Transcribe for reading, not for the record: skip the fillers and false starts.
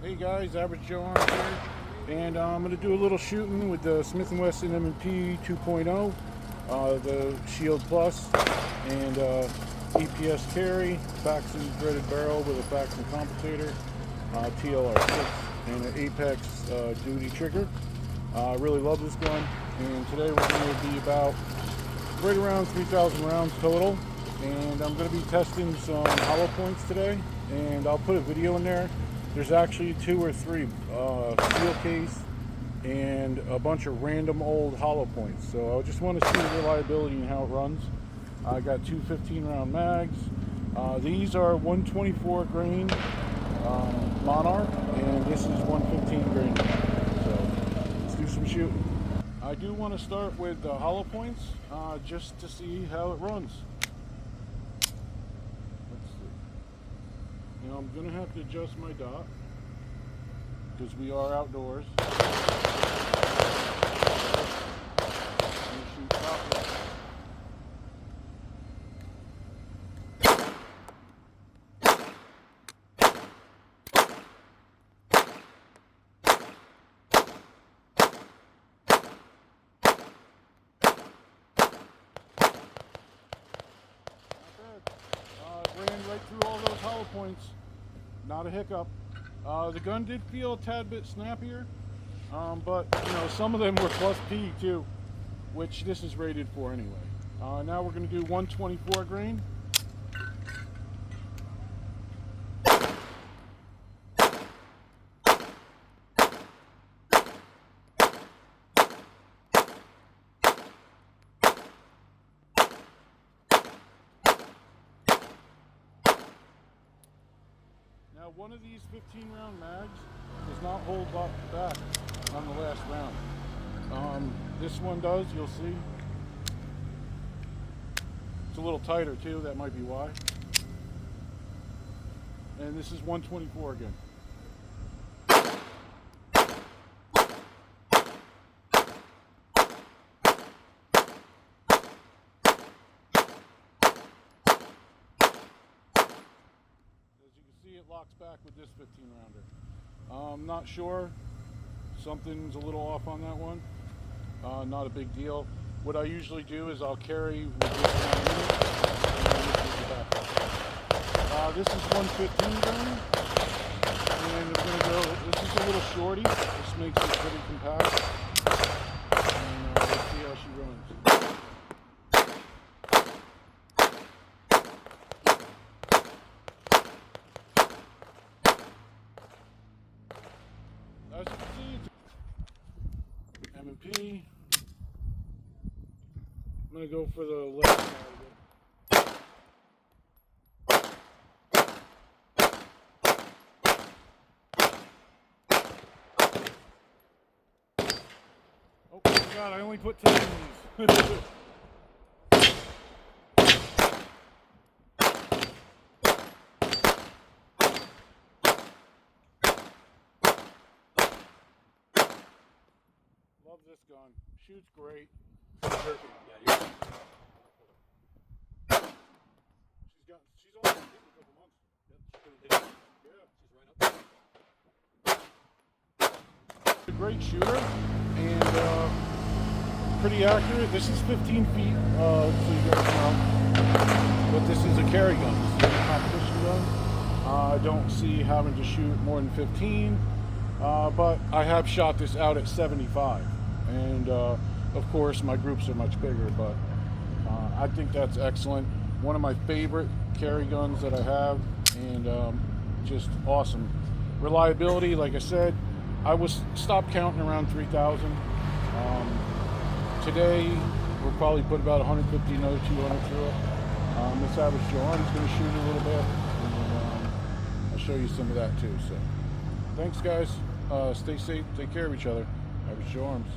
Hey guys, Average Joe Arms here, and I'm going to do a little shooting with the Smith & Wesson M&P 2.0, the Shield Plus, and EPS carry, Faxon threaded barrel with a Faxon compensator, TLR6, and an Apex duty trigger. I really love this gun, and today we're going to be about right around 3,000 rounds total, and I'm going to be testing some hollow points today, and I'll put a video in there. There's actually 2 or 3 steel case and a bunch of random old hollow points. So I just want to see the reliability and how it runs. I got 2 15-round mags. These are 124 grain Monarch, and this is 115 grain. So let's do some shooting. I do want to start with the hollow points just to see how it runs. Now I'm going to have to adjust my dot because we are outdoors. Shoot top left. Ran right through all those hollow points. Not a hiccup. The gun did feel a tad bit snappier, but you know, some of them were plus P too, which this is rated for anyway. Now we're going to do 124 grain. Now one of these 15-round mags does not hold back on the last round. This one does, you'll see. It's a little tighter too, that might be why. And this is 124 again. It locks back with this 15-rounder. I'm not sure. Something's a little off on that one. Not a big deal. What I usually do is I'll carry with this one in it, and this is the backup. This is 115 grain, and we're going to go. This is a little shorty. This makes it pretty compact. And let's see how she runs. As you can see, it's M&P. I'm going to go for the left side of it. Oh my god, I only put 10 in these. Love this gun. Shoots great. Yeah, She's only been a couple months. yeah, she's right up. A great shooter and pretty accurate. This is 15 feet, so you guys know. But this is a carry gun. This is a competition gun. I don't see having to shoot more than 15, but I have shot this out at 75. And of course my groups are much bigger, but I think that's excellent. One of my favorite carry guns that I have, and just awesome. Reliability, like I said, I was stopped counting around 3,000. Today we'll probably put about 150, another 200 through it. This Average Joe Arms going to shoot a little bit, and I'll show you some of that too. So thanks guys, stay safe, take care of each other. Average Joe Arms.